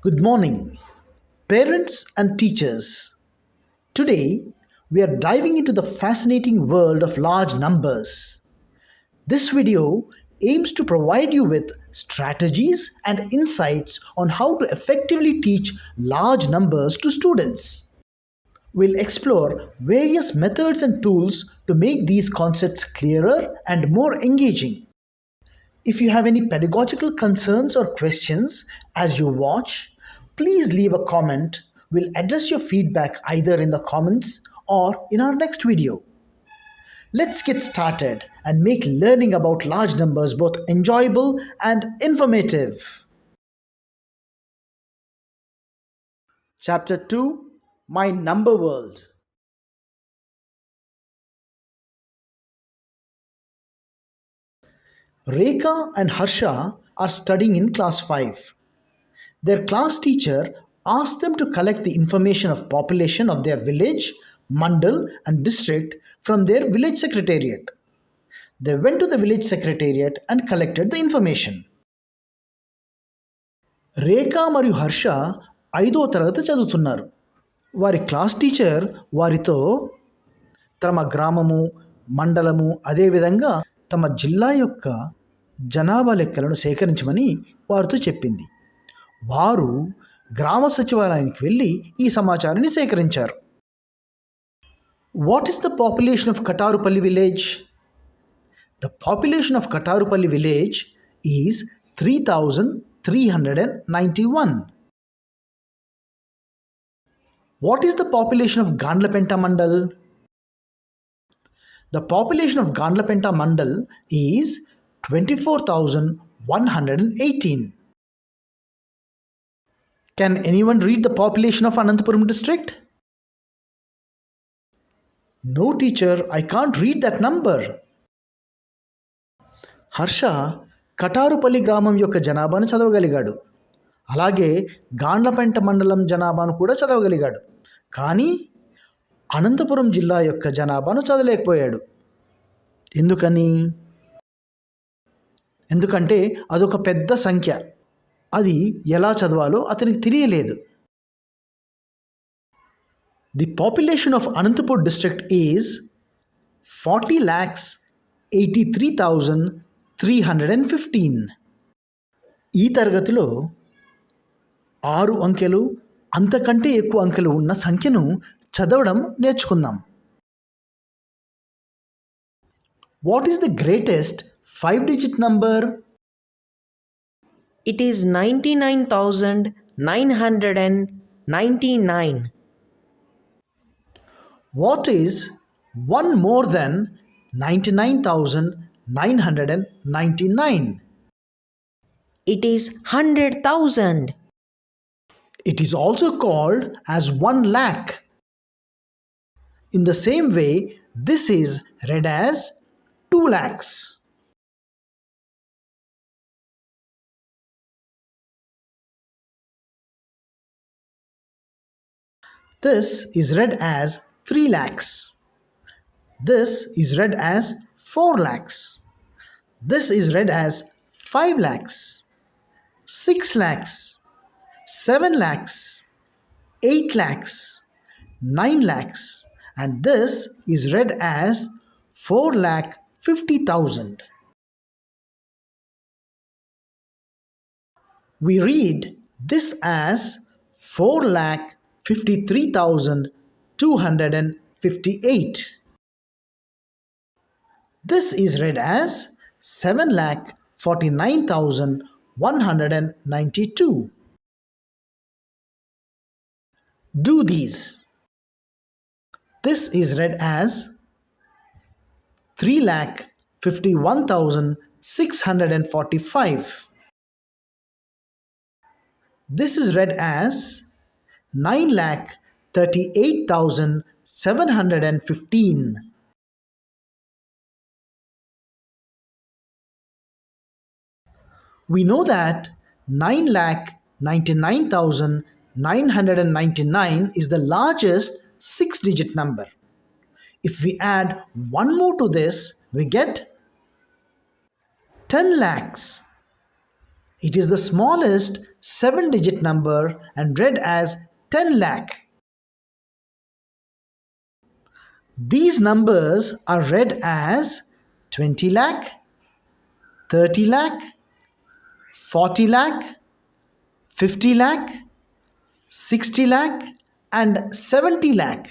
Good morning, parents and teachers. Today, we are diving into the fascinating world of large numbers. This video aims to provide you with strategies and insights on how to effectively teach large numbers to students. We'll explore various methods and tools to make these concepts clearer and more engaging. If you have any pedagogical concerns or questions as you watch, please leave a comment. We'll address your feedback either in the comments or in our next video. Let's get started and make learning about large numbers both enjoyable and informative. Chapter 2: My Number World. Rekha and Harsha are studying in class 5. Their class teacher asked them to collect the information of population of their village, mandal and district from their village secretariat. They went to the village secretariat and collected the information. రేఖ మరియు హర్ష 5వ తరగతి చదువుతున్నారు. వారి class teacher వారితో తమ గ్రామము, మండలము, అదేవిధంగా తమ జిల్లా యొక్క జనాభా లెక్కలను సేకరించమని వారితో చెప్పింది. వారు గ్రామ సచివాలయానికి వెళ్ళి ఈ సమాచారాన్ని సేకరించారు. What is the population of Katarupalli village? The population of Katarupalli village is 3,391. What is the population of Gandlapenta Mandal? The population of Gandlapenta Mandal is 24,118. Can anyone read the population of Anantapuram district? No teacher, I can't read that number. Harsha Katarupalli గ్రామం యొక్క జనాభాను చదవగలిగాడు. అలాగే గాండ్లపెంట మండలం జనాభాను కూడా చదవగలిగాడు. కానీ అనంతపురం జిల్లా యొక్క జనాభాను చదవలేకపోయాడు. ఎందుకంటే అదొక పెద్ద సంఖ్య. అది ఎలా చదవాలో అతనికి తెలియలేదు. The population of Anantapur district is 40,83,315. ఈ తరగతిలో 6 అంకెలు అంతకంటే ఎక్కువ అంకెలు ఉన్న సంఖ్యను చదవడం నేర్చుకుందాం. What is the greatest 5-digit number? It is 99,999. What is 1 more than 99,999? It is 100,000. It is also called as 1 lakh. In the same way, this is read as 2 lakhs. This is read as 3 lakhs. This is read as 4 lakhs. This is read as 5 lakhs, 6 lakhs, 7 lakhs, 8 lakhs, 9 lakhs, and this is read as 4,50,000. We read this as 4,53,258. This is read as 7,49,192. Do these. This is read as 3,51,645. This is read as 9,38,715. We know that 9,99,999 is the largest 6-digit number. If we add one more to this, we get 10 lakhs. It is the smallest 7-digit number and read as 10 lakh. These numbers are read as 20 lakh, 30 lakh, 40 lakh, 50 lakh, 60 lakh and 70 lakh.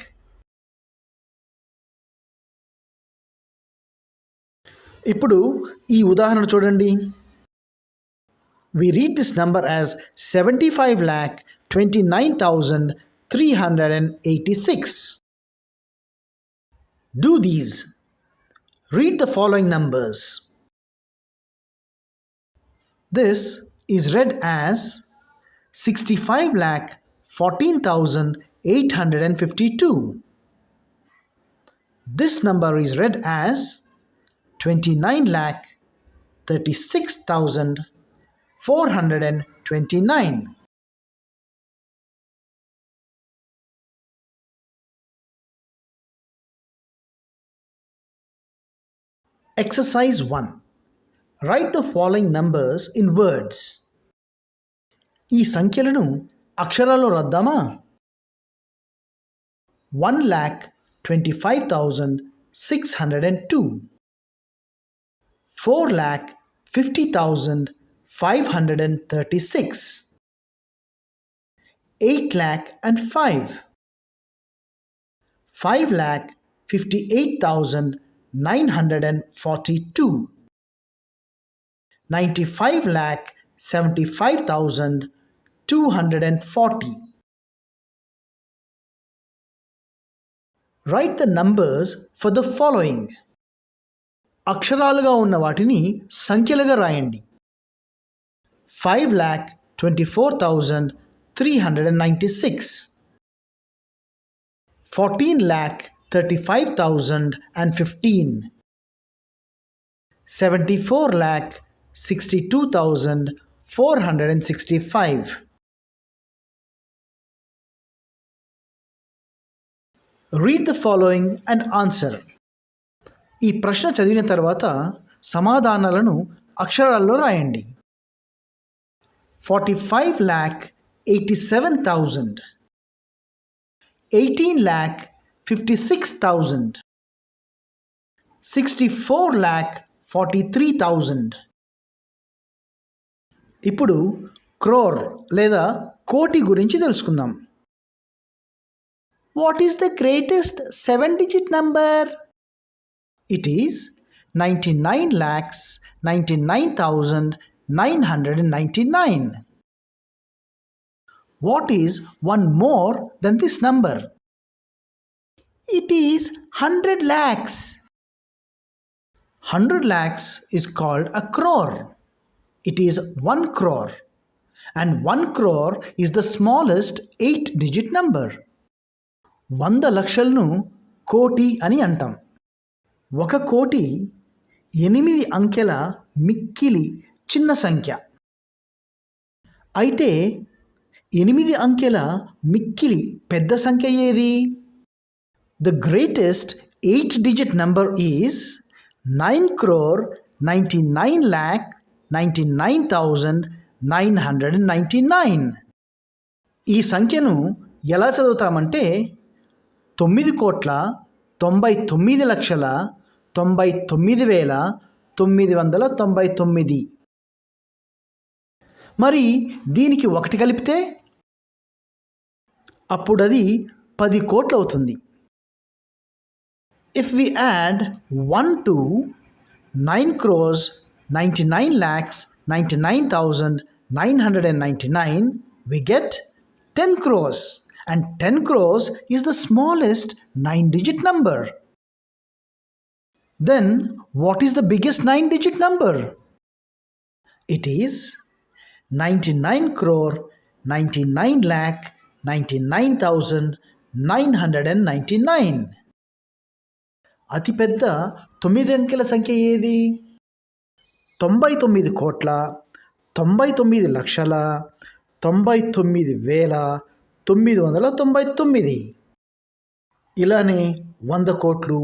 ఇప్పుడు ఈ ఉదాహరణ చూడండి. We read this number as 75,29,386. Do these. Read the following numbers. This is read as 65,14,852. This number is read as 29,36,429. Exercise 1. Write the following numbers in words. ఈ సంఖ్యలను అక్షరాల్లో రాద్దామా? 1,25,602, 4,50,536, 8,05, 5,58,942, 95,75,240. Write the numbers for the following. అక్షరాలుగా ఉన్న వాటిని సంఖ్యలుగా రాయండి. 5,24,396, 14,35,015, 74,62,465. Read the following and answer. ఈ ప్రశ్న చదివిన తర్వాత సమాధానాలను అక్షరాల్లో రాయండి. 45,87,000, 18,56,000, 64,43,000. ఇప్పుడు క్రోర్ లేదా కోటి గురించి తెలుసుకుందాం. What is the greatest 7-digit number? It is 99,99,999. What is one more than this number? It is 100 lakhs. 100 lakhs is called a crore. It is 1 crore. And 1 crore is the smallest 8-digit number. 100 లక్షలను కోటి అని అంటాం. 1 కోటి 8 అంకెల మిక్కిలి చిన్న సంఖ్య. అయితే 8 అంకెల మిక్కిలి పెద్ద సంఖ్య ఏది? The greatest 8-digit number is 9,99,99,999. ఈ సంఖ్యను ఎలా చదువుతామంటే 9,99,99,999. మరి దీనికి 1 కలిపితే అప్పుడది 10 కోట్లు అవుతుంది. If we add 1 to 9,99,99,999, we get 10 crores. And 10 crores is the smallest 9-digit number. Then, what is the biggest 9-digit number? It is 99 crore 99 lakh 99,999. అతిపెద్ద 9 అంకెల సంఖ్య ఏది? 99 కోట్ల 99 లక్షల 99,999. ఇలానే 100 కోట్లు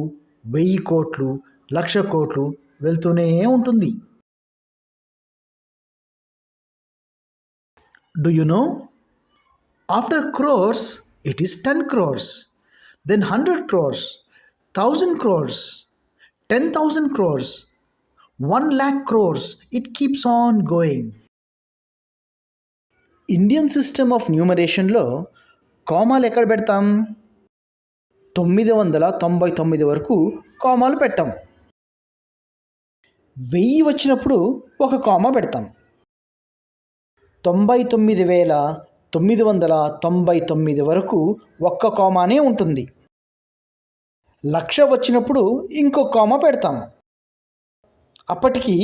1000 కోట్లు 1,00,000 కోట్లు వెళ్తూనే ఉంటుంది. Do you know? After crores, it is 10 crores, then 100 crores, 1000 crores, 10,000 crores, 1 lakh crores. It keeps on going. Indian system of న్యూమరేషన్లో కామాలు ఎక్కడ పెడతాం? 999 వరకు కామాలు పెట్టాం. 1000 వచ్చినప్పుడు ఒక కామా పెడతాం. 99,999 వరకు ఒక్క కామానే ఉంటుంది. 1,00,000 వచ్చినప్పుడు ఇంకో కామా పెడతాం. అప్పటికి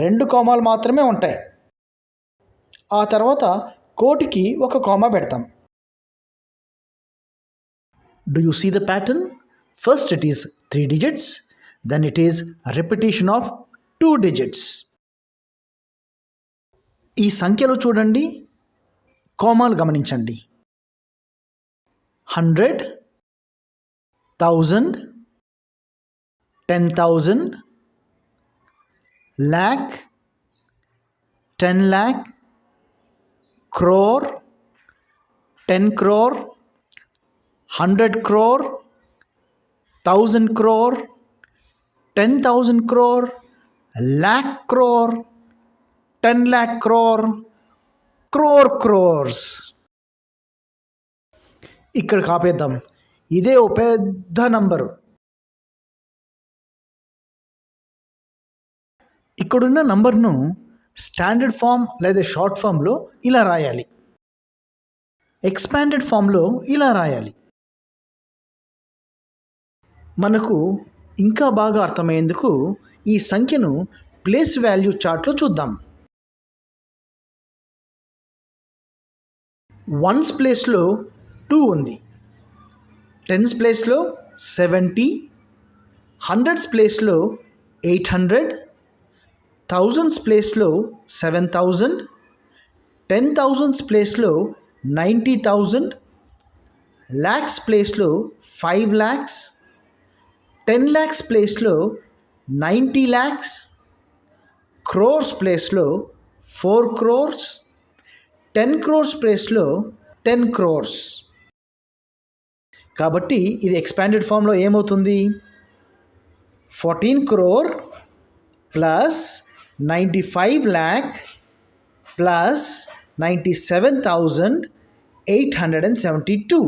2 కామాలు మాత్రమే ఉంటాయి. ఆ తర్వాత కోటికి ఒక కామా పెడతాం. Do you see the pattern? First it is 3 digits, then it is a repetition of 2 digits. ఈ సంఖ్యలో చూడండి, కామాలు గమనించండి. 100, 1000, 10,000, lakh, 10 lakh, crore, 10 crore, 100 crore, 1000 crore, 10,000 crore, lakh crore, 10 lakh crore, crore crores. ఇక్కడ కాపేద్దాం. ఇదే ఓ పెద్ద నంబరు. ఇక్కడున్న నంబర్ను స్టాండర్డ్ ఫామ్ లేదా షార్ట్ ఫామ్లో ఇలా రాయాలి. ఎక్స్పాండెడ్ ఫామ్లో ఇలా రాయాలి. మనకు ఇంకా బాగా అర్థమయ్యేందుకు ఈ సంఖ్యను ప్లేస్ వాల్యూ చార్ట్లో చూద్దాం. వన్స్ ప్లేస్లో 2 ఉంది, టెన్స్ ప్లేస్లో 70, హండ్రెడ్స్ ప్లేస్లో 800, థౌజండ్స్ ప్లేస్లో 7,000, 10,000s ప్లేస్లో 90,000, ల్యాక్స్ ప్లేస్లో 5 lakhs, 10 lakhs ప్లేస్లో 90 lakhs, క్రోర్స్ ప్లేస్లో 4 crores, 10 crores ప్లేస్లో 10 crores. కాబట్టి ఇది ఎక్స్పాండెడ్ ఫామ్లో ఏమవుతుంది? 14 crore ప్లస్ 95 lakh ప్లస్ 97,872.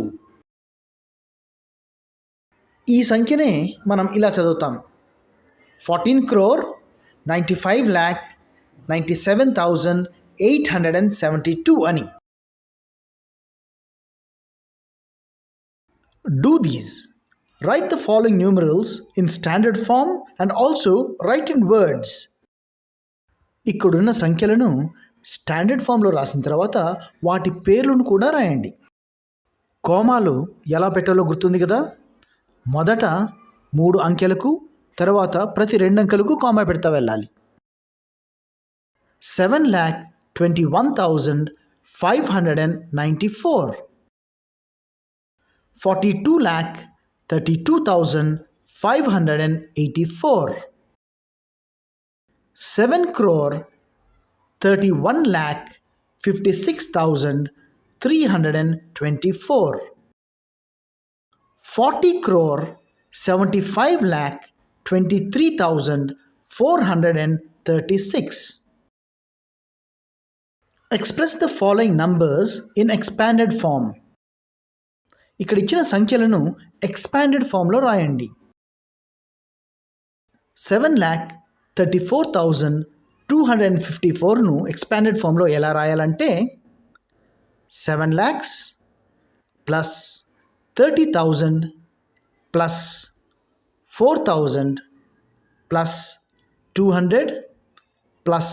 ఈ సంఖ్యనే మనం ఇలా చదువుతాం: 14 crore, 95 lakh, 97,872 అని. Do these. Write the following numerals in standard form and also write in words. ఇక్కడున్న సంఖ్యలను స్టాండర్డ్ ఫామ్లో రాసిన తర్వాత వాటి పేర్లను కూడా రాయండి. కోమాలు ఎలా పెట్టాలో గుర్తుంది కదా? మొదట 3 అంకెలకు, తర్వాత ప్రతి 2 అంకెలకు కామా పెడతా వెళ్ళాలి. 7,21,594, 42,32,584, 7 crore 31,56,324, 40 crore 75,23,436. Express the following numbers in expanded form. ఇక్కడ ఇచ్చిన సంఖ్యలను ఎక్స్పాండెడ్ ఫామ్లో రాయండి. 7,34,254ను ఎక్స్పాండెడ్ ఫామ్లో ఎలా రాయాలంటే 7 lakhs plus 30,000 plus 4,000 plus 200 plus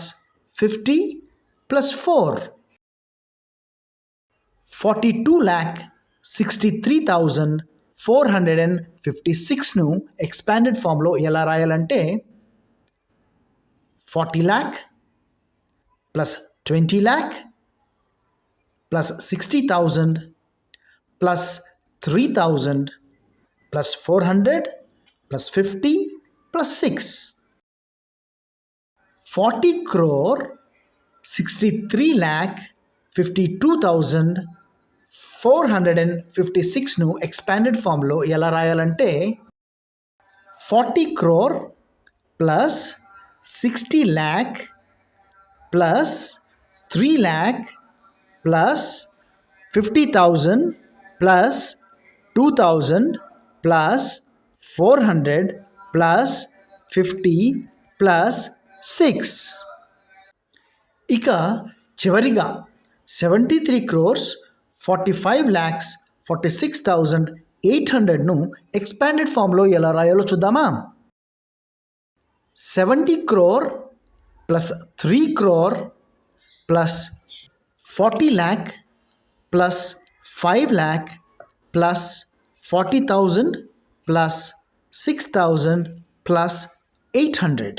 50 plus 4, 42,63,456ను ఎక్స్పాండెడ్ ఫామ్లో ఎలా రాయాలంటే 40 lakh plus 20 lakh plus 60,000 plus 3,000 plus 400 plus 50 plus 6, 40 crore 63 lakh 52,456ను ఎక్స్పాండెడ్ ఫామ్లో ఎలా రాయాలంటే 40 crore plus 60 lakh plus 3 lakh plus 50,000 plus 2,000 plus 400 plus 50 plus 6. ఇక చివరిగా 73 crores 45 lakhs 46,800ను ఎక్స్పాండెడ్ ఫామ్లో ఎలా రాయాలో చూద్దామా. 70 crore plus 3 crore plus 40 lakh plus 5 lakh plus 40,000 plus 6,000 plus 800.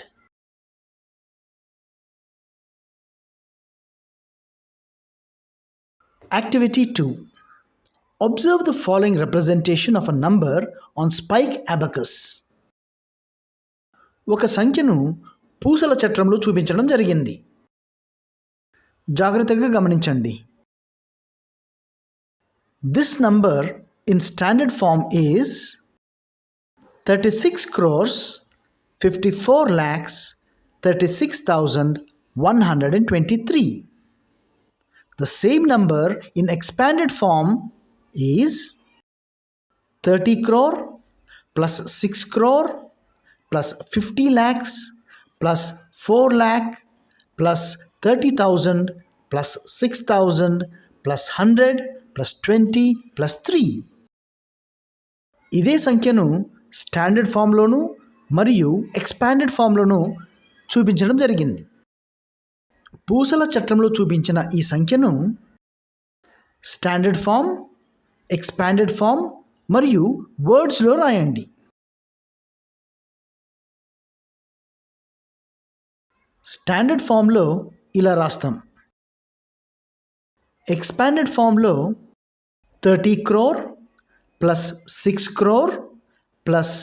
Activity 2. Observe the following representation of a number on spike abacus. ఒక సంఖ్యను పూసల చట్రంలో చూపించడం జరిగింది. జాగ్రత్తగా గమనించండి. This number in standard form is 36 crores 54 lakhs 36,123. The same number in expanded form is 30 crore plus 6 crore plus 50 lakhs plus 4 lakh plus 30,000 plus 6,000 plus 100 plus 20 plus 3. ఇదే సంఖ్యను standard ఫామ్లోను మరియు ఎక్స్పాండెడ్ ఫామ్లోను చూపించడం జరిగింది. పూసల చట్రంలో చూపించిన ఈ సంఖ్యను స్టాండర్డ్ ఫామ్, ఎక్స్పాండెడ్ ఫామ్ మరియు వర్డ్స్లో రాయండి. స్టాండర్డ్ ఫామ్లో ఇలా రాస్తాం. ఎక్స్పాండెడ్ ఫామ్లో 30 crore plus 6 crore plus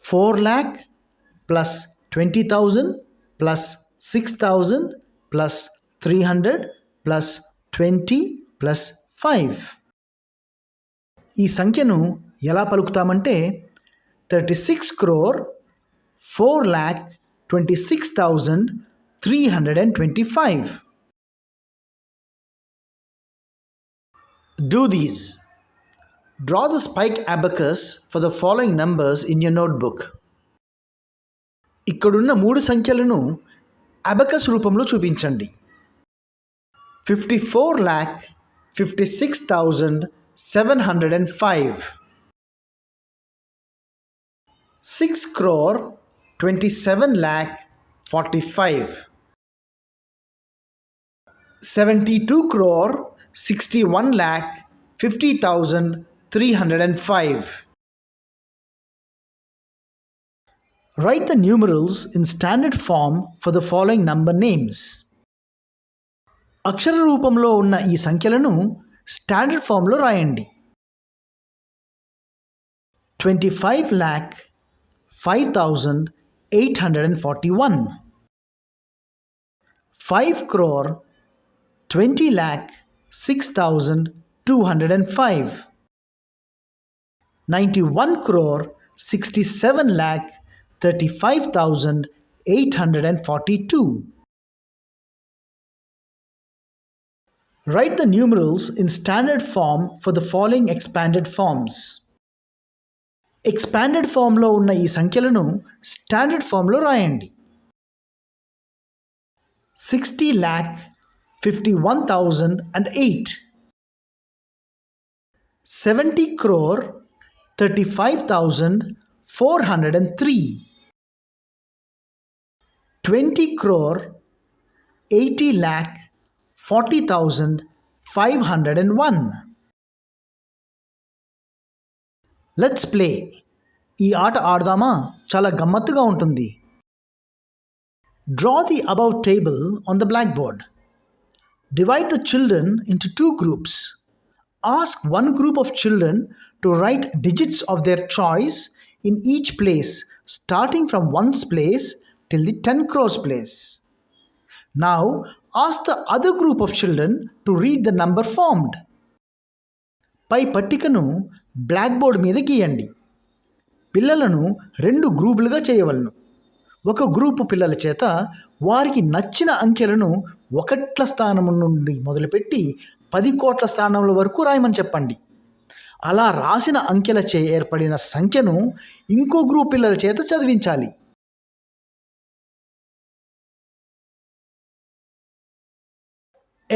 4 lakh plus 20,000 plus 6,000 plus 300 plus 20 plus 5. ఈ సంఖ్యను ఎలా పలుకుతామంటే 36 crore 4,26,325. Do these. Draw the spike abacus for the following numbers in your notebook. ఇక్కడున్న 3 సంఖ్యలను అబకస్ రూపంలో చూపించండి. 54,56,705, 6 crore 27,45, 72 crore 61,50,305. Write the numerals in standard form for the following number names. అక్షర రూపంలో ఉన్న ఈ సంఖ్యలను స్టాండర్డ్ ఫామ్లో రాయండి. 25,05,841, 5 crore 20,06,205, 91 crore 67,35,842. Write the numerals in standard form for the following expanded forms. Expanded ఫామ్లో ఉన్న ఈ సంఖ్యలను స్టాండర్డ్ ఫామ్లో రాయండి. 60,51,008, 70 crore 35,403, 20 crore 80,40,501. Let's play. ఈ ఆట ఆడదామా? చాలా గమ్మత్తుగా ఉంటుంది. Draw the above table on the blackboard. Divide the children into 2 groups. Ask one group of children to write digits of their choice in each place, starting from 1's place till the 10 crores place. Now Ask the other group of children to read the number formed. పై పట్టికను black board మీద గీయండి. పిల్లలను 2 గ్రూపులుగా చేయవలను. ఒక group పిల్లల చేత వారికి నచ్చిన అంకెలను 1ల స్థానం నుండి మొదలుపెట్టి 10 కోట్ల స్థానంల వరకు రాయమని చెప్పండి. అలా రాసిన అంకెలచే ఏర్పడిన సంఖ్యను ఇంకో గ్రూప్ పిల్లల చేత చదివించాలి.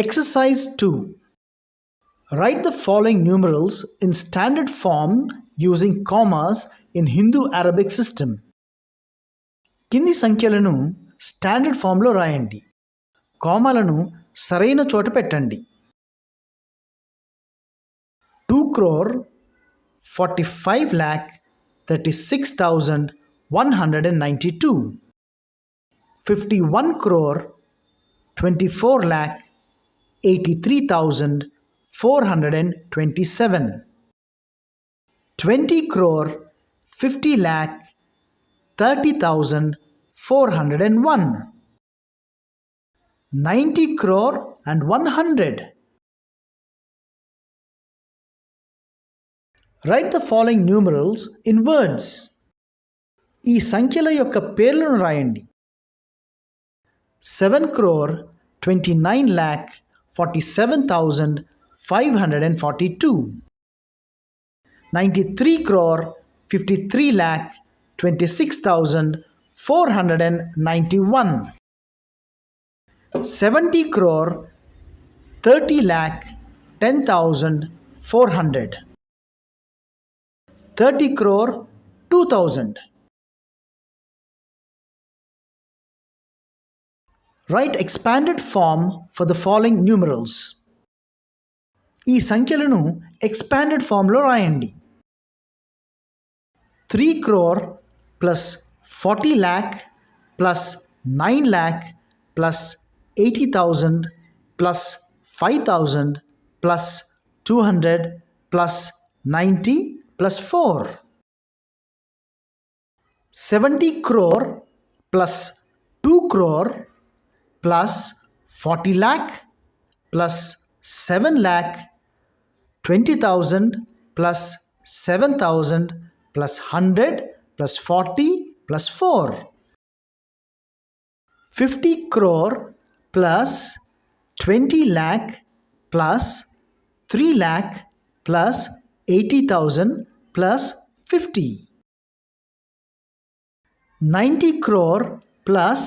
Exercise 2. Write the following numerals in standard form using commas in Hindu-Arabic system. కింది సంఖ్యలను స్టాండర్డ్ ఫామ్లో రాయండి. కామాలను సరైన చోట పెట్టండి. 2,45,36,192. 51,24,83,427. 20,50,30,401. 90 crore and 100. Write the following numerals in words. ఈ సంఖ్యల యొక్క పేర్లను రాయండి. 7,49,47,542. 93 crore 53,26,491. 70 crore 30,10,400. 30 crore 2,000. Write expanded form for the following numerals. ఈ సంఖ్యలను expanded ఫామ్లో రాయండి. 3 crore plus 40 lakh plus 9 lakh plus 80,000 plus 5,000 plus 200 plus 90 plus 4. 70 crore plus 2 crore plus 40 lakh plus 7 lakh 20,000 plus 7,000 plus 100 plus 40 plus 4. 50 crore plus 20 lakh plus 3 lakh plus 80,000 plus 50. 90 crore plus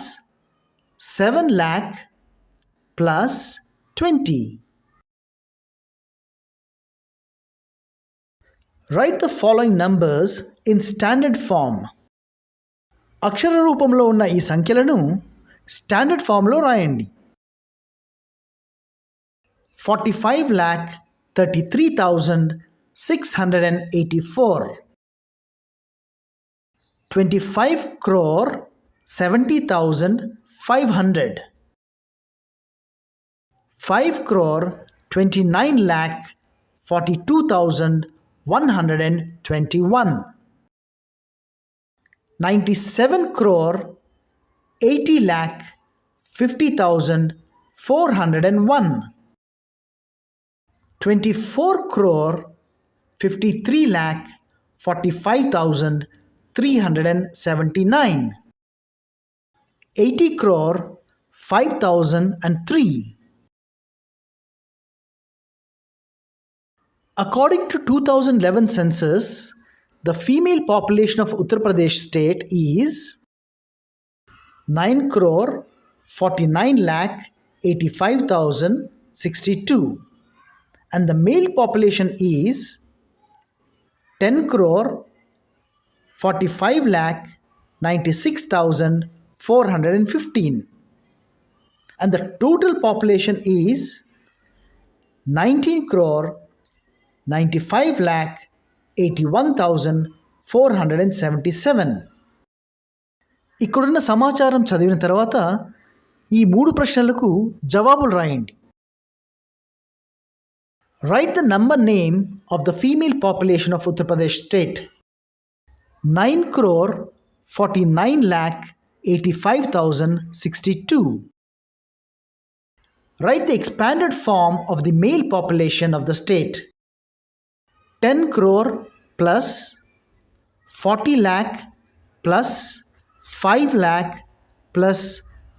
7 lakh plus 20. Write the following numbers in standard form. అక్షర రూపంలో ఉన్న ఈ సంఖ్యలను standard ఫామ్లో రాయండి. 45,33,684. 25 crore 70,500. 5 crore 29 lakh 42,121. 97 crore 80 lakh 50,401. 24 crore 53 lakh 45,379. 80 crore 5,003. According to 2011 census, the female population of Uttar Pradesh state is 9 crore 49 lakh 85,062 and the male population is 10 crore 45 lakh 96,415 and the total population is 19 crore 95 lakh 81,477. ఇక్కడున్న సమాచారం చదివిన తర్వాత ఈ 3 ప్రశ్నలకు జవాబులు రాయండి. Write the number name of the female population of Uttar Pradesh state. 9 crore 49 lakh 85,062. Write the expanded form of the male population of the state. 10 crore plus 40 lakh plus 5 lakh plus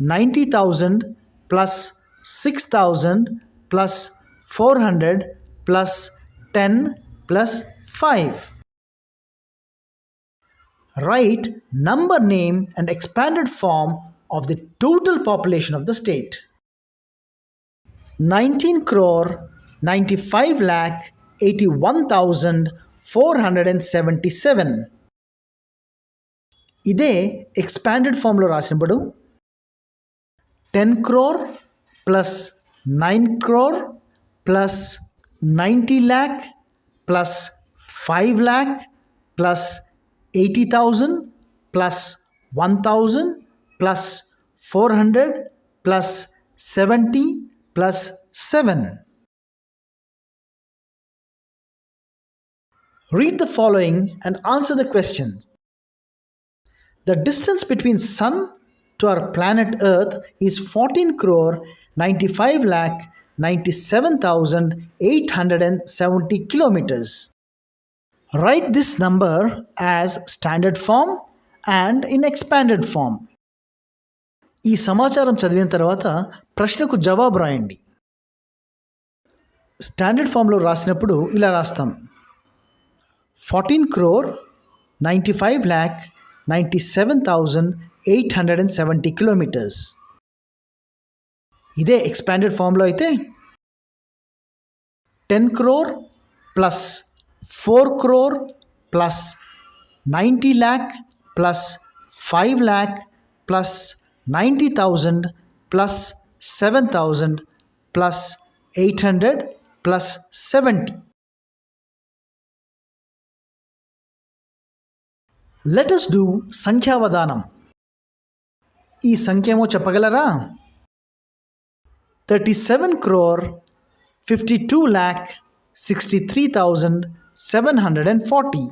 90,000 plus 6,000 plus 400 plus 10 plus 5. Write number name and expanded form of the total population of the state. 19 crore 95 lakh 81,477. ఇదే expanded ఫామ్లో రాసినప్పుడు 10 crore plus 9 crore plus 90 lakh plus 5 lakh plus 80,000 plus 1,000 plus 400 plus 70 plus 7. Read the following and answer the questions. The distance between Sun to our planet Earth is 14 crore 95 lakh 97,870 kilometers. Write this number as standard form and in expanded form. ఈ సమాచారం చదివిన తర్వాత ప్రశ్నకు జవాబు రాయండి. Standard ఫామ్లో రాసినప్పుడు ఇలా రాస్తాం. 14 crore 95 lakh 97,870 kilometers. ఇదే ఎక్స్పాండెడ్ ఫామ్లో అయితే 10 crore plus 4 crore plus 90 lakh plus 5 lakh plus 90,000 plus 7,000 plus 800 plus 70. Let us do సంఖ్యావధానం. ఈ సంఖ్య ఏమో చెప్పగలరా? 37 crore 52 lakh 63,740.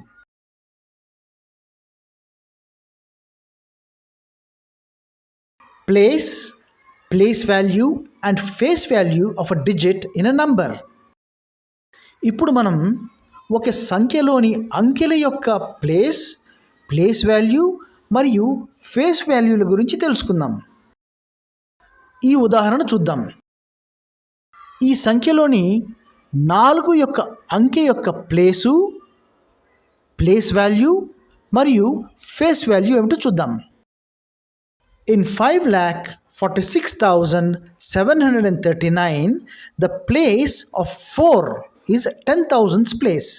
Place value and face value of a digit in a number. ఇప్పుడు మనం ఒక సంఖ్యలోని అంకెల యొక్క ప్లేస్ వాల్యూ మరియు ఫేస్ వాల్యూల గురించి తెలుసుకుందాం. ఈ ఉదాహరణ చూద్దాం. ఈ సంఖ్యలోని 4 యొక్క అంకె యొక్క ప్లేస్ వాల్యూ మరియు ఫేస్ వాల్యూ ఏమిటో చూద్దాం. In 5,46,739, the place of 4 is 10,000's place.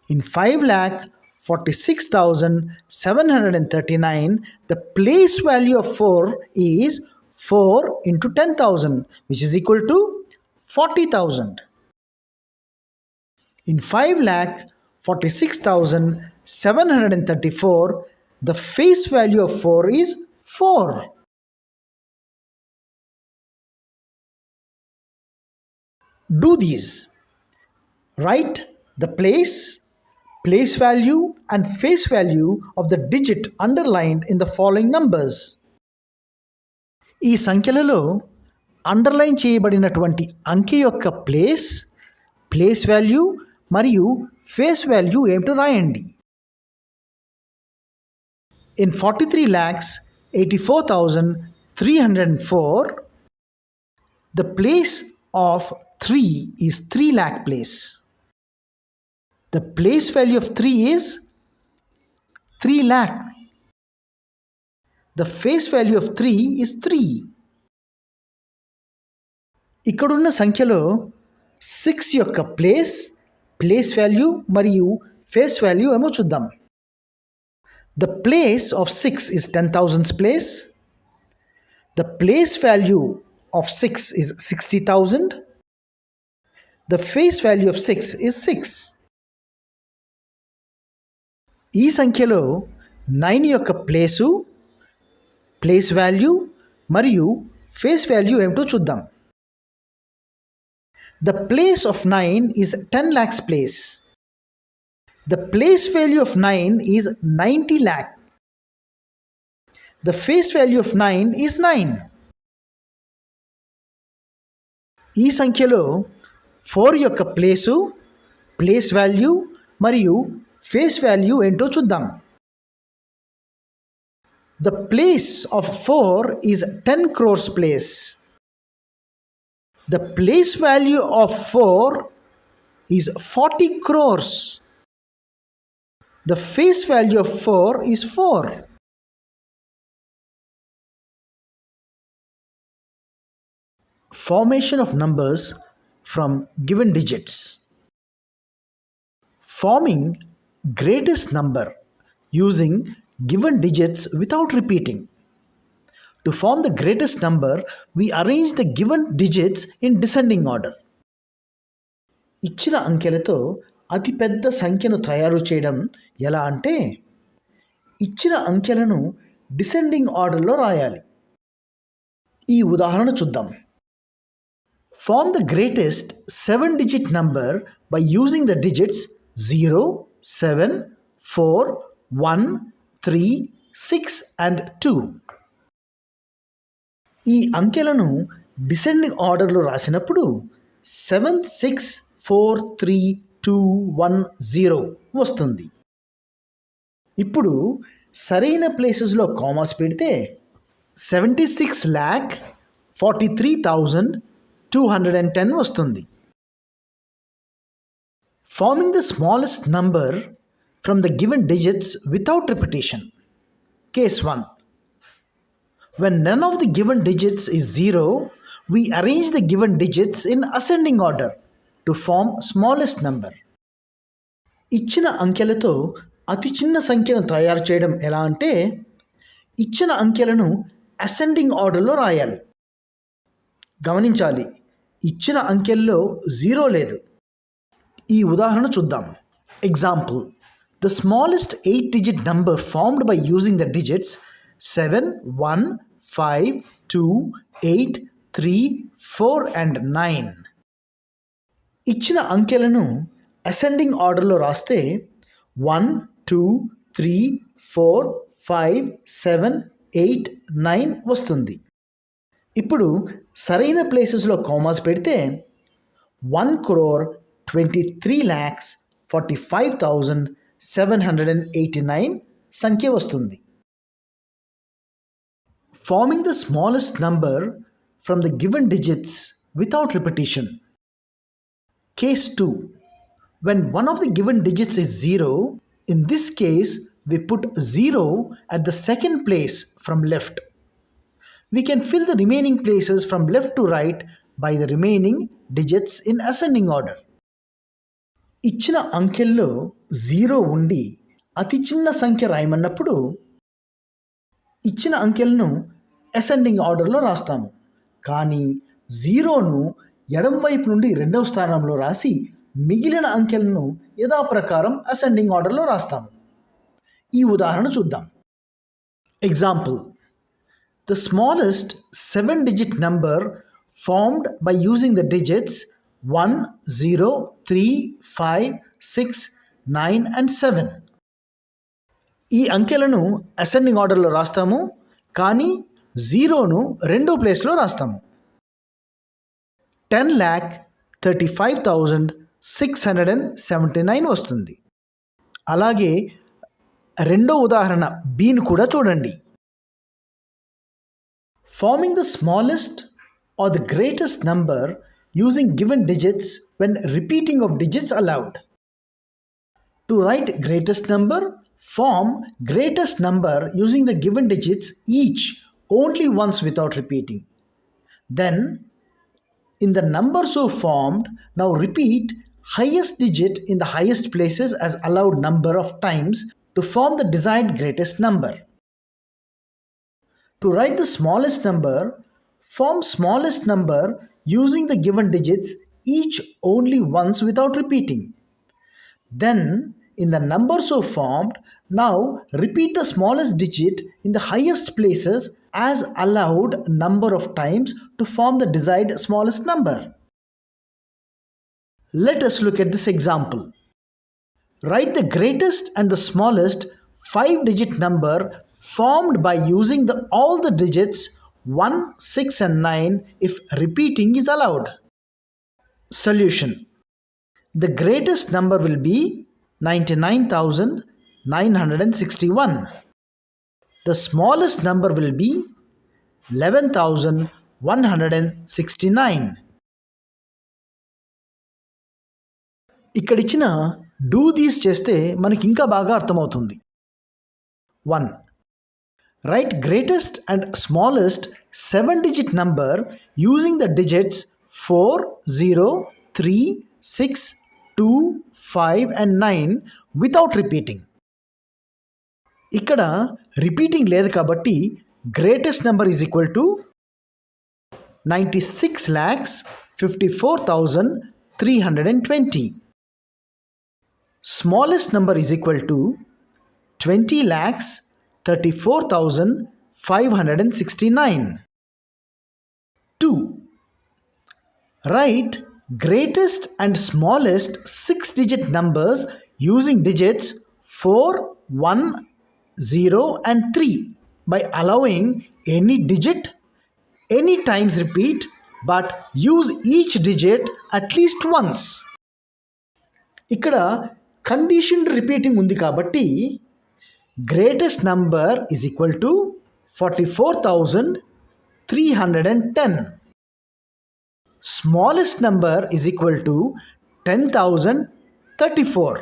In 5,46,739, the place value of 4 is 4 into 10,000, which is equal to 40,000. In 5,46,734, the face value of 4 is 4. Do these. Write the place value and face value of the digit underlined in the following numbers. ఈ సంఖ్యలలో underline చేయబడినటువంటి అంకె యొక్క place value మరియు face value ఏమిటో రాయండి. In 43,84,304, the place of 3 is 3 lakh place. The place value of 3 is 3 lakh. The face value of 3 is 3. ఇక్కడున్న సంఖ్యలో 6 యొక్క ప్లేస్ వాల్యూ మరియు ఫేస్ వాల్యూ ఏమో చూద్దాం. The place of 6 is 10,000's place. The place value of 6 is 60,000. The face value of 6 is 6. ఈ సంఖ్యలో 9 యొక్క place value మరియు ఫేస్ వాల్యూ ఏమిటో చూద్దాం. The place of 9 is 10 lakhs place. The place value of 9 is 90 lakh. The face value of 9 is 9. ఈ సంఖ్యలో 4 యొక్క place value మరియు ఫేస్ వాల్యూ ఏంటో చూద్దాం. The place of 4 is 10 crores place. The place value of 4 is 40 crores. The face value of 4 is 4. Formation of numbers from given digits. Forming greatest number using given digits without repeating. To form the greatest number, we arrange the given digits in descending order. ఇచ్చిన అంకెలతో అతిపెద్ద సంఖ్యను తయారు చేయడం ఎలా అంటే ఇచ్చిన అంకెలను descending ఆర్డర్లో రాయాలి. ఈ ఉదాహరణ చూద్దాం. Form the greatest 7-digit number by using the digits 0, 7, 4, 1, 3, 6 and 2. ఈ అంకెలను డిసెండింగ్ ఆర్డర్లో రాసినప్పుడు 7, 6, 4, 3, 2, 1, 0 వస్తుంది. ఇప్పుడు సరైన ప్లేసెస్లో కామాస్ పెడితే 76,43,210 వస్తుంది. Forming the smallest number from the given digits without repetition. Case 1. When none of the given digits is 0, we arrange the given digits in ascending order to form smallest number. ఇచ్చిన అంకెలతో అతి చిన్న సంఖ్యను తయారు చేయడం ఎలా అంటే ఇచ్చిన అంకెలను అసెండింగ్ ఆర్డర్లో రాయాలి. గమనించాలి, ఇచ్చిన అంకెల్లో 0 లేదు. ఈ ఉదాహరణ చూద్దాం. Example. The smallest 8-digit number formed by using the digits 7, 1, 5, 2, 8, 3, 4 and 9. ఇచ్చిన అంకెలను అసెండింగ్ ఆర్డర్లో రాస్తే 1, 2, 3, 4, 5, 7, 8, 9 వస్తుంది. ఇప్పుడు సరైన ప్లేసెస్లో కామాస్ పెడితే 1,23,45,789 సంఖ్య వస్తుంది. Forming the smallest number from the given digits without repetition. Case 2. When one of the given digits is 0, in this case we put 0 at the second place from left. We can fill the remaining places from left to right by the remaining digits in ascending order. ఇచ్చిన అంకెల్లో 0 ఉండి అతి చిన్న సంఖ్య రాయమన్నప్పుడు ఇచ్చిన అంకెలను ascending ఆర్డర్లో రాస్తాము. కానీ 0ను ఎడమ వైపు నుండి రెండవ స్థానంలో రాసి మిగిలిన అంకెలను యథాప్రకారం అసెండింగ్ ఆర్డర్లో రాస్తాము. ఈ ఉదాహరణ చూద్దాం. Example. The smallest 7-digit number formed by using the digits 1, 0, 3, 5, 6, 9 and 7. ఈ అంకెలను అసెండింగ్ ఆర్డర్లో రాస్తాము, కానీ 0ను రెండో ప్లేస్లో రాస్తాము. 10,35,679 వస్తుంది. అలాగే రెండో ఉదాహరణ బీను కూడా చూడండి. Forming the smallest or the greatest number using given digits when repeating of digits allowed. To write greatest number, form greatest number using the given digits each only once without repeating. Then, in the number so formed, now repeat highest digit in the highest places as allowed number of times to form the desired greatest number. To write the smallest number, form smallest number using the given digits each only once without repeating. Then, in the number so formed, now repeat the smallest digit in the highest places as allowed number of times to form the desired smallest number. Let us look at this example. Write the greatest and the smallest 5-digit number formed by using all the digits 1, 6 and 9 if repeating is allowed. Solution. The greatest number will be 99,961. The smallest number will be 11,169. ఇక్కడిచ్చిన do these చేస్తే మనకి ఇంకా బాగా అర్థమవుతుంది. 1. Write greatest and smallest 7-digit number using the digits 4, 0, 3, 6, 2, 5 and 9 without repeating. ఇక్కడ repeating లేదు కాబట్టి greatest number is equal to 96,54,320. Smallest number is equal to 20,34,569. 2. Write greatest and smallest 6-digit numbers using digits 4, 1, 0 and 3 by allowing any digit any times repeat but use each digit at least once. ఇక్కడ conditioned repeating ఉంది కాబట్టి greatest number is equal to 44,310. Smallest number is equal to 10,034.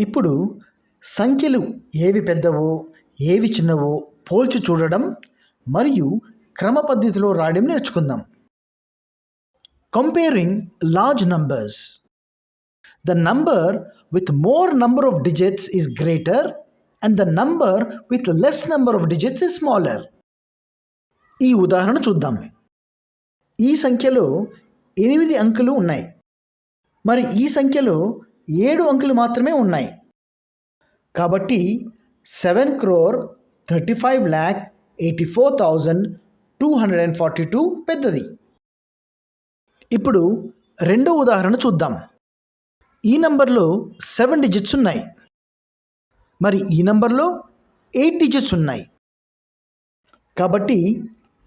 ఇప్పుడు సంఖ్యలు ఏవి పెద్దవో ఏవి చిన్నవో పోల్చి చూడడం మరియు క్రమ పద్ధతిలో రాయడం నేర్చుకుందాం. Comparing large numbers. The number with more number of digits is greater and the number with less number of digits is smaller. ఈ ఉదాహరణ చూద్దాం. ఈ సంఖ్యలో 8 అంకెలు ఉన్నాయి. మరి ఈ సంఖ్యలో 7 అంకెలు మాత్రమే ఉన్నాయి. కాబట్టి 7,35,84,242 పెద్దది. ఇప్పుడు రెండో ఉదాహరణ చూద్దాం. ఈ నంబర్లో 7 డిజిట్స్ ఉన్నాయి. మరి ఈ నంబర్లో 8 డిజిట్స్ ఉన్నాయి. కాబట్టి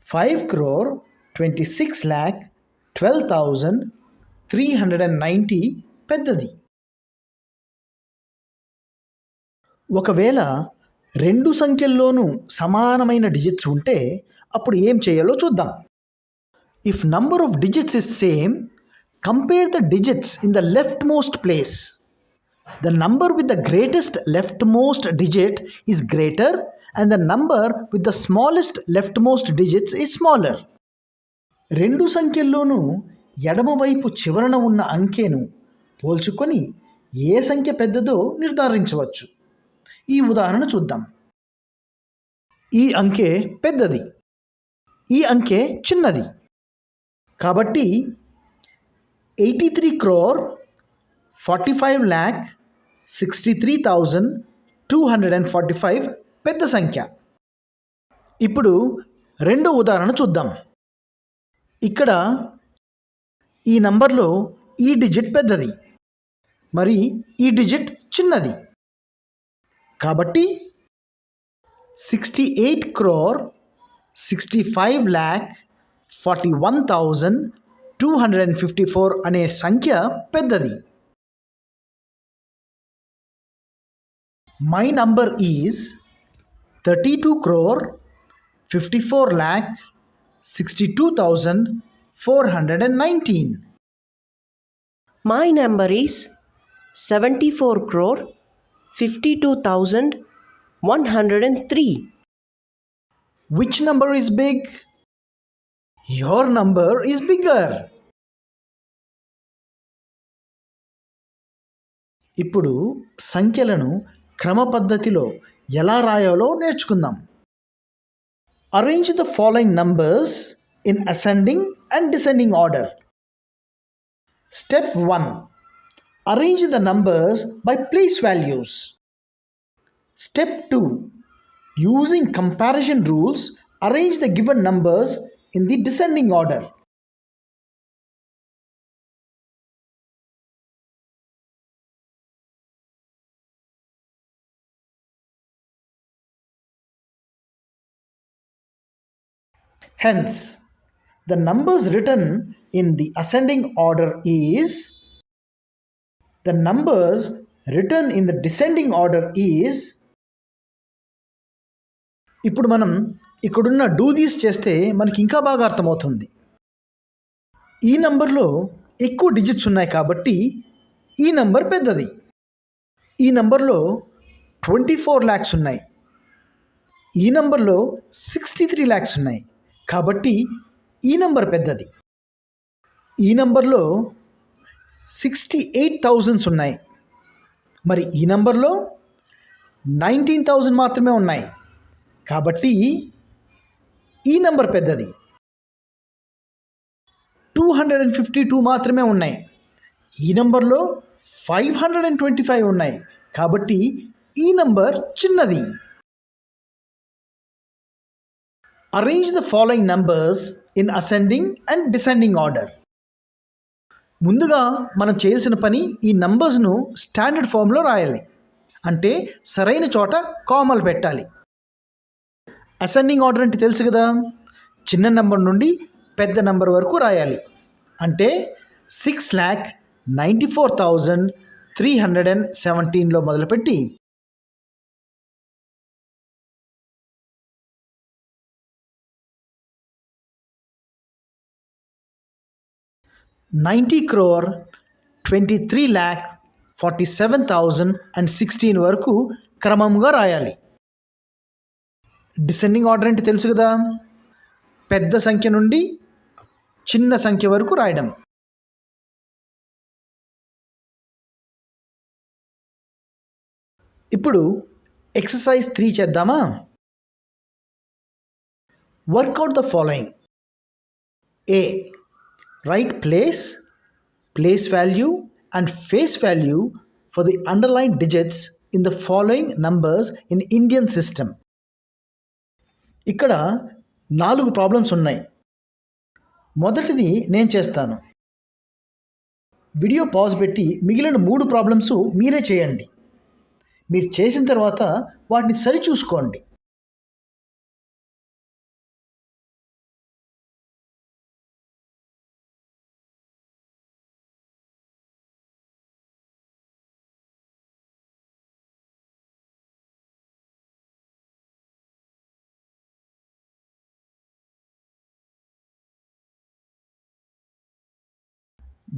5,26,12,390 పెద్దది. ఒకవేళ రెండు సంఖ్యల్లోనూ సమానమైన డిజిట్స్ ఉంటే అప్పుడు ఏం చేయాలో చూద్దాం. If number of digits is same, compare the digits in the leftmost place. The number with the greatest leftmost digit is greater and the number with the smallest leftmost digits is smaller. రెండు సంఖ్యల్లోనూ ఎడమవైపు చివరన ఉన్న అంకెను పోల్చుకొని ఏ సంఖ్య పెద్దదో నిర్ధారించవచ్చు. ఈ ఉదాహరణ చూద్దాం. ఈ అంకె పెద్దది, ఈ అంకె చిన్నది. కాబట్టి 83,45,63,245 పెద్ద సంఖ్య. ఇప్పుడు రెండో ఉదాహరణ చూద్దాం. ఇక్కడ ఈ నంబర్లో ఈ డిజిట్ పెద్దది, మరి ఈ డిజిట్ చిన్నది. కాబట్టి 68,65,41,254 అనే సంఖ్య పెద్దది. My number is 32,54,62,419. My number is 74,52,103. Which number is big? Your number is bigger. ఇప్పుడు సంఖ్యలను క్రమ పద్ధతిలో ఎలా రాయాలో నేర్చుకుందాం. Arrange the following numbers in ascending and descending order. Step 1. Arrange the numbers by place values. Step 2. Using comparison rules, arrange the given numbers in the descending order. Hence, The numbers written in the ascending order is, the numbers written in the descending order is. ఇప్పుడు మనం ఇక్కడున్న do these చేస్తే మనకి ఇంకా బాగా అర్థమవుతుంది. ఈ నంబర్లో ఎక్కువ డిజిట్స్ ఉన్నాయి కాబట్టి ఈ నంబర్ పెద్దది. ఈ నంబర్లో 24 lakhs ఉన్నాయి. ఈ నంబర్లో 63 lakhs ఉన్నాయి కాబట్టి ఈ నంబర్ పెద్దది. ఈ నంబర్లో 68,000 ఉన్నాయి. మరి ఈ నంబర్లో 19,000 మాత్రమే ఉన్నాయి కాబట్టి ఈ నంబర్ పెద్దది. 252 మాత్రమే ఉన్నాయి. ఈ నంబర్లో 525 ఉన్నాయి కాబట్టి ఈ నంబర్ చిన్నది. Arrange the following numbers in ascending and descending order. ముందుగా మనం చేయాల్సిన పని ఈ నంబర్స్ను స్టాండర్డ్ ఫామ్లో రాయాలి. అంటే సరైన చోట కామాలు పెట్టాలి. అసెండింగ్ ఆర్డర్ అంటే తెలుసు కదా, చిన్న నంబర్ నుండి పెద్ద నంబర్ వరకు రాయాలి. అంటే 6,94,317లో మొదలుపెట్టి 90,23,47,016 వరకు క్రమంగా రాయాలి. డిసెండింగ్ ఆర్డర్ అంటే తెలుసు కదా, పెద్ద సంఖ్య నుండి చిన్న సంఖ్య వరకు రాయడం. ఇప్పుడు ఎక్సర్సైజ్ 3 చేద్దామా? Workout the following. A, write place, place value and face value for the underlined digits in the following numbers in Indian system. ఇక్కడ 4 ప్రాబ్లమ్స్ ఉన్నాయి. మొదటిది నేను చేస్తాను. వీడియో పాజ్ పెట్టి మిగిలిన 3 ప్రాబ్లమ్స్ మీరే చేయండి. మీరు చేసిన తర్వాత వాటిని సరిచూసుకోండి.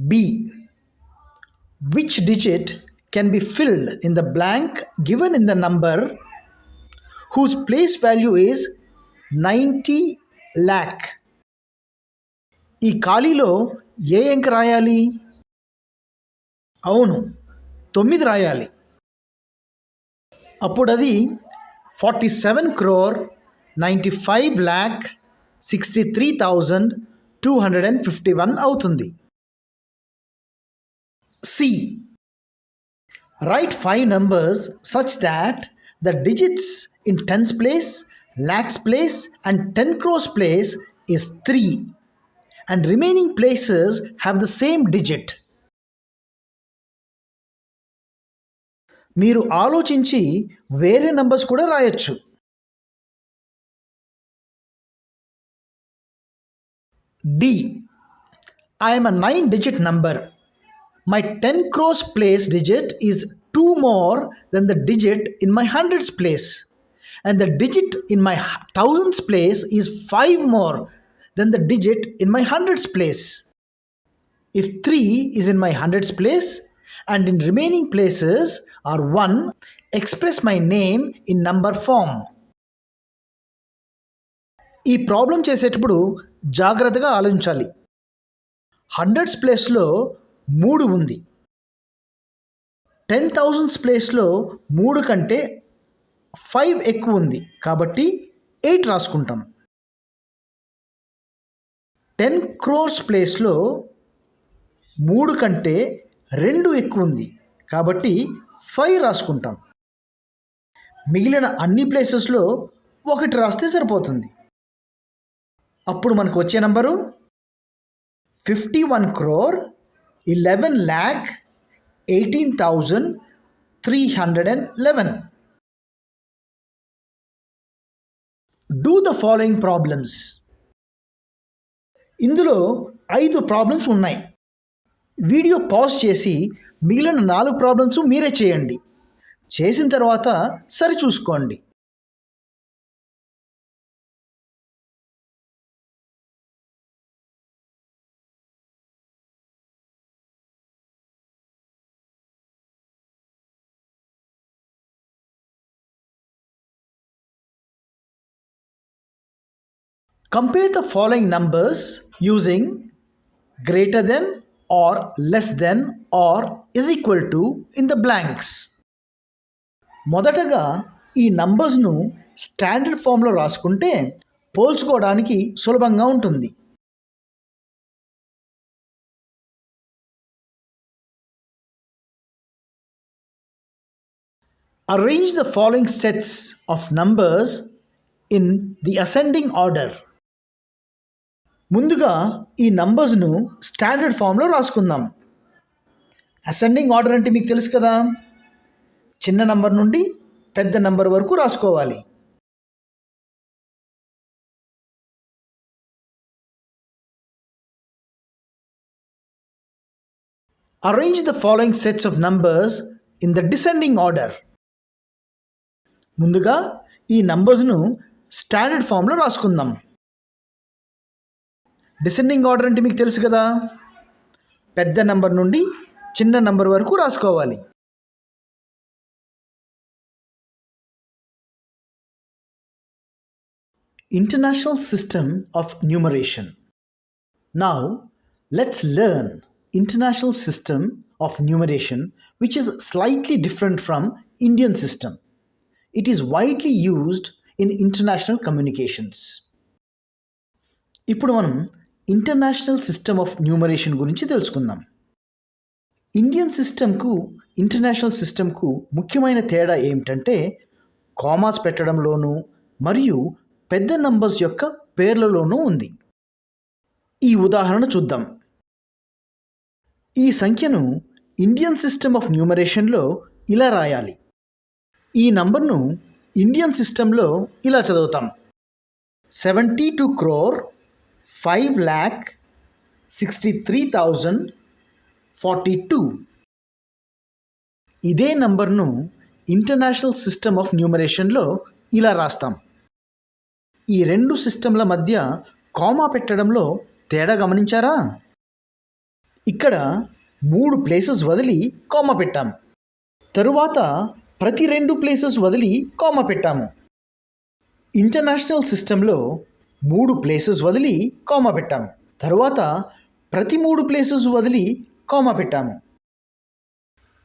B. Which digit can be filled in the blank given in the number whose place value is 90 lakh? ఈ ఖాళీలో ఏ అంకె రాయాలి? అవును, 9 రాయాలి. అప్పుడు అది 47,95,63,251 అవుతుంది. C. Write 5 numbers such that the digits in tens place, lakhs place and 10 crores place is 3 and remaining places have the same digit. మీరు ఆలోచించి వేరే నంబర్స్ కూడా రాయొచ్చు. D. I am a 9-digit number. My 10 crores place digit is 2 more than the digit in my hundreds place, and the digit in my thousands place is 5 more than the digit in my hundreds place. If 3 is in my hundreds place and in remaining places are 1, express my name in number form. ఈ problem చేసేటప్పుడు జాగ్రత్తగా ఆలోచించాలి. Hundreds ప్లేస్లో 3 ఉంది. 10,000s ప్లేస్లో 3 కంటే 5 ఎక్కువ ఉంది కాబట్టి 8 రాసుకుంటాం. 10 crores ప్లేస్లో 3 కంటే 2 ఎక్కువ ఉంది కాబట్టి 5 రాసుకుంటాం. మిగిలిన అన్ని ప్లేసెస్లో 1 రాస్తే సరిపోతుంది. అప్పుడు మనకు వచ్చే number 51,11,18,311. Do the following problems. ఇందులో 5 ప్రాబ్లమ్స్ ఉన్నాయి. వీడియో పాజ్ చేసి మిగిలిన 4 ప్రాబ్లమ్స్ మీరే చేయండి. చేసిన తర్వాత సరిచూసుకోండి. Compare the following numbers using greater than or less than or is equal to in the blanks. మొదటగా ఈ నంబర్స్ను స్టాండర్డ్ ఫామ్లో రాసుకుంటే పోల్చుకోవడానికి సులభంగా ఉంటుంది. Arrange the following sets of numbers in the ascending order. ముందుగా ఈ నంబర్స్ను స్టాండర్డ్ ఫామ్లో రాసుకుందాం. అసెండింగ్ ఆర్డర్ అంటే మీకు తెలుసు కదా, చిన్న నంబర్ నుండి పెద్ద నంబర్ వరకు రాసుకోవాలి. Arrange the following sets of numbers in the descending order. ముందుగా ఈ నంబర్స్ను స్టాండర్డ్ ఫామ్లో రాసుకుందాం. డిసెండింగ్ ఆర్డర్ అంటే మీకు తెలుసు కదా, పెద్ద నంబర్ నుండి చిన్న నంబర్ వరకు రాసుకోవాలి. International System of Numeration. Now, let's learn International System of Numeration, which is slightly different from Indian system. It is widely used in international communications. ఇప్పుడు మనం ఇంటర్నేషనల్ సిస్టమ్ ఆఫ్ న్యూమరేషన్ గురించి తెలుసుకుందాం. Indian సిస్టమ్కు international సిస్టమ్కు ముఖ్యమైన తేడా ఏమిటంటే commas పెట్టడంలోనూ మరియు పెద్ద నంబర్స్ యొక్క పేర్లలోనూ ఉంది. ఈ ఉదాహరణ చూద్దాం. ఈ సంఖ్యను ఇండియన్ సిస్టమ్ ఆఫ్ న్యూమరేషన్లో ఇలా రాయాలి. ఈ నంబర్ను ఇండియన్ సిస్టంలో ఇలా చదువుతాం: 72,5,63,042. ఇదే నంబర్ను ఇంటర్నేషనల్ సిస్టమ్ ఆఫ్ న్యూమరేషన్లో ఇలా రాస్తాం. ఈ రెండు సిస్టంల మధ్య కామా పెట్టడంలో తేడా గమనించారా? ఇక్కడ 3 ప్లేసెస్ వదిలి కామా పెట్టాము. తరువాత ప్రతి 2 ప్లేసెస్ వదిలి కామా పెట్టాము. ఇంటర్నేషనల్ సిస్టంలో 3 ప్లేసెస్ వదిలి కామా పెట్టాము. తరువాత ప్రతి 3 ప్లేసెస్ వదిలి కామా పెట్టాము.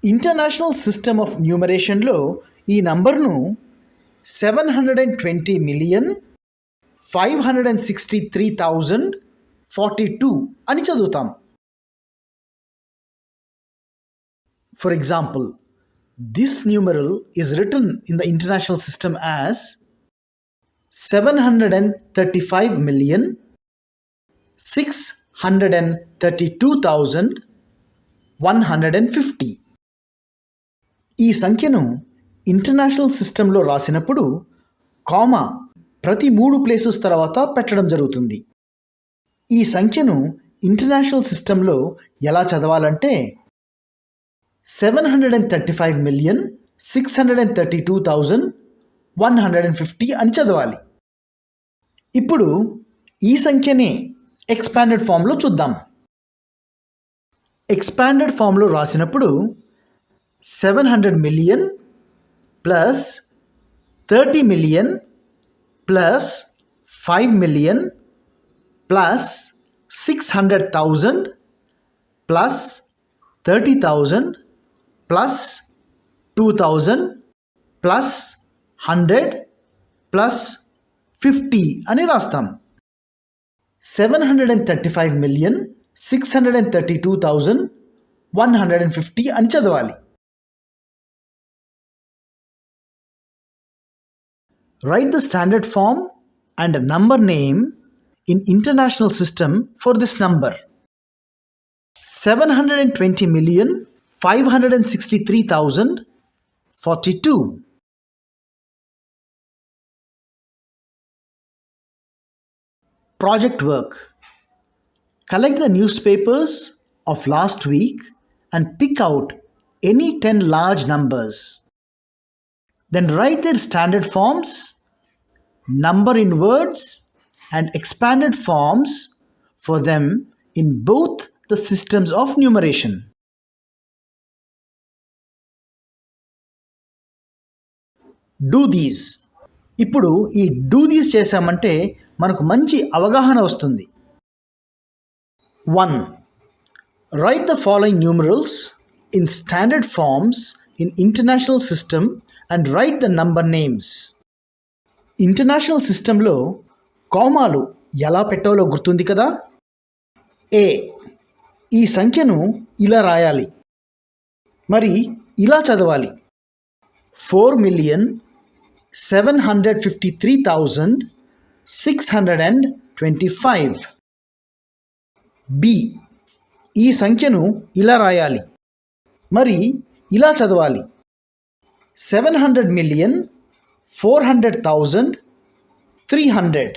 ఇంటర్నేషనల్ సిస్టమ్ ఆఫ్ న్యూమరేషన్లో ఈ నంబర్ను 720,563,042 అని చదువుతాం. For example, this numeral is written in the international system as 735,632,150. ఈ సంఖ్యను ఇంటర్నేషనల్ సిస్టంలో రాసినప్పుడు కామా ప్రతి 3 ప్లేసెస్ తర్వాత పెట్టడం జరుగుతుంది. ఈ సంఖ్యను ఇంటర్నేషనల్ సిస్టంలో ఎలా చదవాలంటే 735,632,150 అని చదవాలి. ఇప్పుడు ఈ సంఖ్యనే ఎక్స్పాండెడ్ ఫామ్లో చూద్దాం. ఎక్స్పాండెడ్ ఫామ్లో రాసినప్పుడు 700 million plus 30 million plus 5 million plus 600,000 plus 30,000 plus 2,000 plus 100 plus 50 అని రాస్తాం. 735,632,150 అని చదవాలి. Write the standard form and a number name in international system for this number. 720,563,042. Project work. Collect the newspapers of last week and pick out any 10 large numbers. Then write their standard forms, number in words, and expanded forms for them in both the systems of numeration. Do these. ఇప్పుడు ఈ do these చేసామంటే మనకు మంచి అవగాహన వస్తుంది. 1. Write the following numerals in standard forms in international system and write the number names. International సిస్టంలో కామాలు ఎలా పెట్టాలో గుర్తుంది కదా. ఏ, ఈ సంఖ్యను ఇలా రాయాలి, మరి ఇలా చదవాలి. 4,753,625. బి, ఈ సంఖ్యను ఇలా రాయాలి, మరి ఇలా చదవాలి. 700,400,300.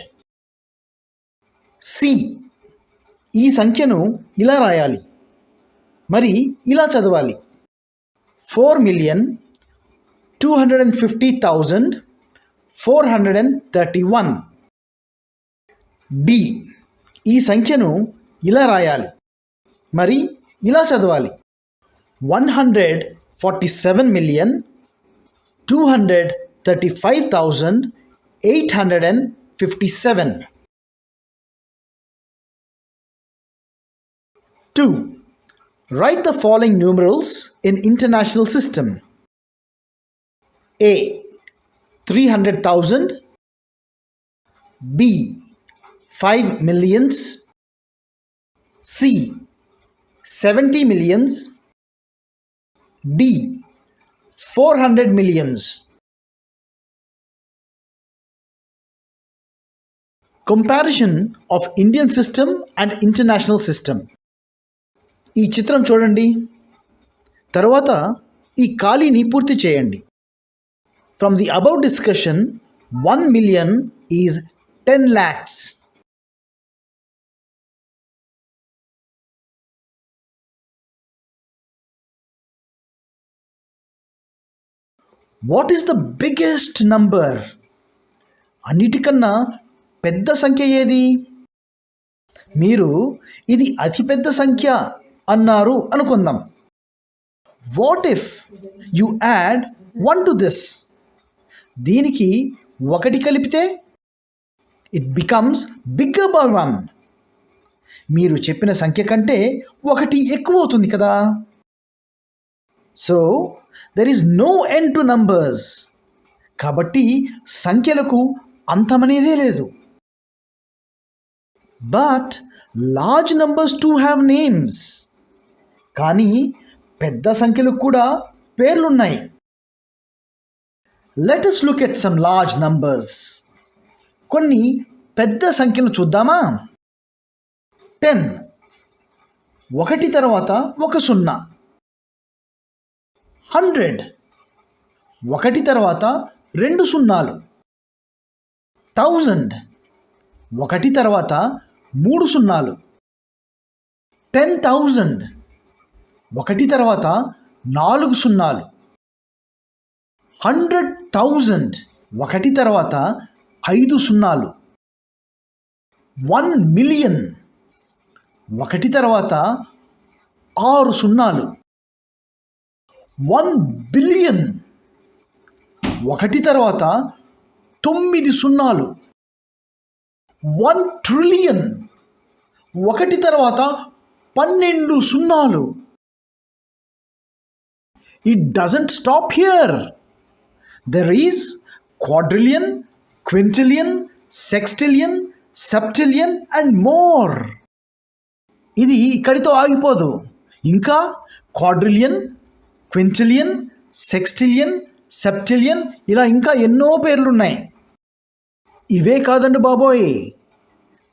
సి, ఈ సంఖ్యను ఇలా రాయాలి, మరి ఇలా చదవాలి. 4,250,431. డి, ఈ సంఖ్యను ఇలా రాయాలి, మరి ఇలా చదవాలి. 147,235,857. 2. Write the following numerals in international system. A. 300,000. B. 5 millions. C. 70 millions. D. 400 millions. Comparison of Indian system and international system. ఈ చిత్రం చూడండి, తర్వాత ఈ ఖాళీని పూర్తి చేయండి. From the above discussion, 1 million is 10 lakhs. What is the biggest number? అన్నిటికన్నా పెద్ద సంఖ్య ఏది? మీరు ఇది అతిపెద్ద సంఖ్య అన్నారు అనుకుందాం. What if you add 1 to this? దీనికి 1 కలిపితే ఇట్ బికమ్స్ బిగ్గర్ బై 1. మీరు చెప్పిన సంఖ్య కంటే 1 ఎక్కువ అవుతుంది కదా. So there is no end to numbers. కాబట్టి సంఖ్యలకు అంతమనేదే లేదు. But large numbers to have names. కానీ పెద్ద సంఖ్యలకు కూడా పేర్లున్నాయి. Let us look at some large numbers. కొన్ని పెద్ద సంఖ్యలు చూద్దామా? 10. 1 తర్వాత 1 0. 100. 1 తర్వాత 2 సున్నాలు. 1000. 1 తర్వాత 3 సున్నాలు. 10,000. 1 తర్వాత 4 సున్నాలు. 100,000. 1 తర్వాత 5 సున్నాలు. 1 million. 1 తర్వాత 6 సున్నాలు. 1 billion. 1 తర్వాత 9 సున్నాలు. 1 trillion. 1 తర్వాత 12 సున్నాలు. It doesn't stop here. There is quadrillion, quintillion, sextillion, septillion and more. ఇది ఇక్కడితో ఆగిపోదు. ఇంకా క్వాడ్రిలియన్, క్వింటిలియన్, సెక్స్టిలియన్, సెప్టిలియన్, ఇలా ఇంకా ఎన్నో పేర్లున్నాయి. ఇవే కాదండి బాబోయ్,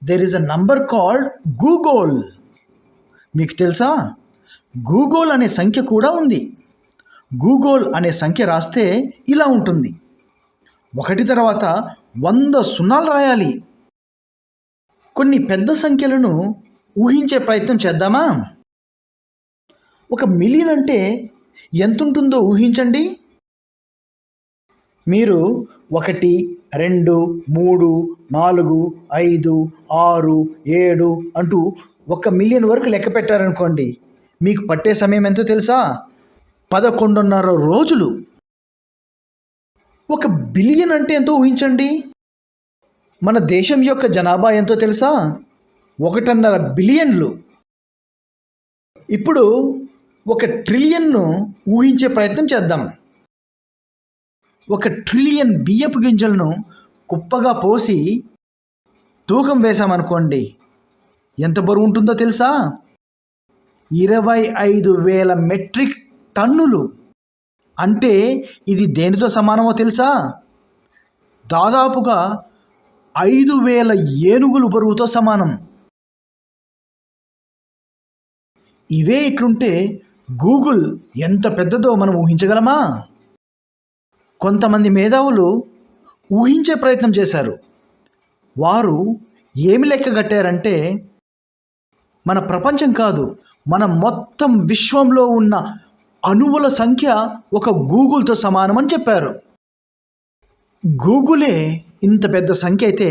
there is a number called googol. మీకు తెలుసా, గూగోల్ అనే సంఖ్య కూడా ఉంది. గూగోల్ అనే సంఖ్య రాస్తే ఇలా ఉంటుంది. 1 తర్వాత 100 సున్నాలు రాయాలి. కొన్ని పెద్ద సంఖ్యలను ఊహించే ప్రయత్నం చేద్దామా? 1,000,000 అంటే ఎంత ఉంటుందో ఊహించండి. మీరు 1, 2, 3, 4, 5, 6, 7 అంటూ 1,000,000 వరకు లెక్క పెట్టారనుకోండి, మీకు పట్టే సమయం ఎంతో తెలుసా? 11.5 రోజులు. 1,000,000,000 అంటే ఎంతో ఊహించండి. మన దేశం యొక్క జనాభా ఎంతో తెలుసా? 1.5 బిలియన్లు. ఇప్పుడు 1 ట్రిలియన్ను ఊహించే ప్రయత్నం చేద్దాం. 1 ట్రిలియన్ బియ్యపు గింజలను కుప్పగా పోసి తూకం వేశామనుకోండి, ఎంత బరువు ఉంటుందో తెలుసా? 25,000 మెట్రిక్ టన్నులు. అంటే ఇది దేనితో సమానమో తెలుసా? దాదాపుగా 5,000 ఏనుగులు బరువుతో సమానం. ఇవే ఇట్లుంటే గూగుల్ ఎంత పెద్దదో మనం ఊహించగలమా? కొంతమంది మేధావులు ఊహించే ప్రయత్నం చేశారు. వారు ఏమి లెక్క కట్టారంటే, మన ప్రపంచం కాదు, మన మొత్తం విశ్వంలో ఉన్న అణువుల సంఖ్య ఒక గూగుల్తో సమానమని చెప్పారు. గూగులే ఇంత పెద్ద సంఖ్య అయితే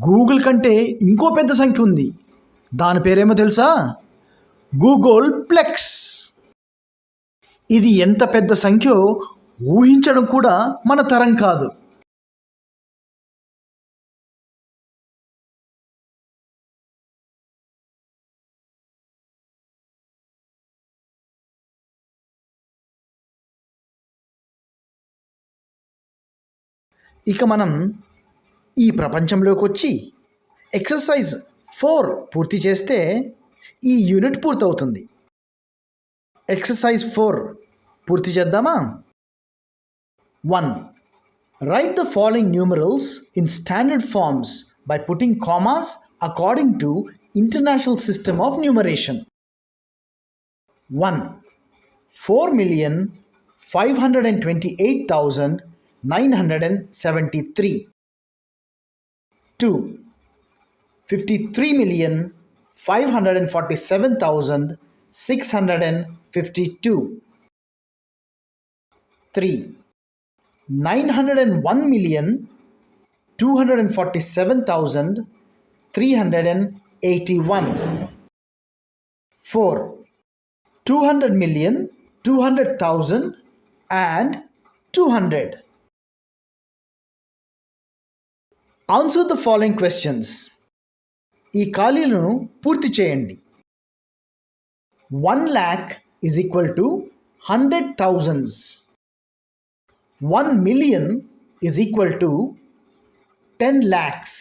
గూగుల్ కంటే ఇంకో పెద్ద సంఖ్య ఉంది. దాని పేరేమో తెలుసా? గూగుల్ ప్లెక్స్. ఇది ఎంత పెద్ద సంఖ్యో ఊహించడం కూడా మన తరం కాదు. ఇక మనం ఈ ప్రపంచంలోకి వచ్చి ఎక్సర్సైజ్ 4 పూర్తి చేస్తే ఈ యూనిట్ పూర్తవుతుంది. ఎక్సర్సైజ్ 4 పూర్తి చేద్దామా? 1. Write the following numerals in standard forms by putting commas according to International System of Numeration. 1. 4,528,973. 2. 53,547,652. 3. 901,247,381. 4. 200,200,000 and 200. Answer the following questions. ఈ ఖాళీలను పూర్తి చేయండి. 1 lakh is equal to 100,000. 1 million is equal to 10 lakhs.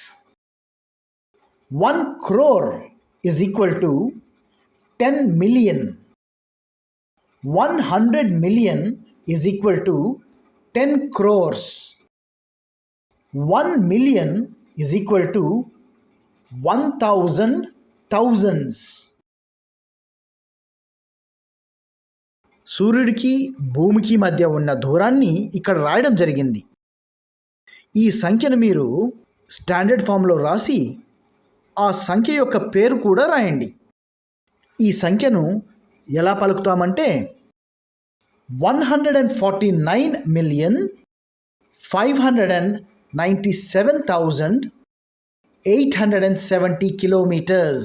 1 crore is equal to 10 million. 100 million is equal to 10 crores. 1 million is equal to 1,000 thousands. సూర్యుడికి భూమికి మధ్య ఉన్న దూరాన్ని ఇక్కడ రాయడం జరిగింది. ఈ సంఖ్యను మీరు స్టాండర్డ్ ఫామ్లో రాసి ఆ సంఖ్య యొక్క పేరు కూడా రాయండి. ఈ సంఖ్యను ఎలా పలుకుతామంటే 149,597,870 kilometers.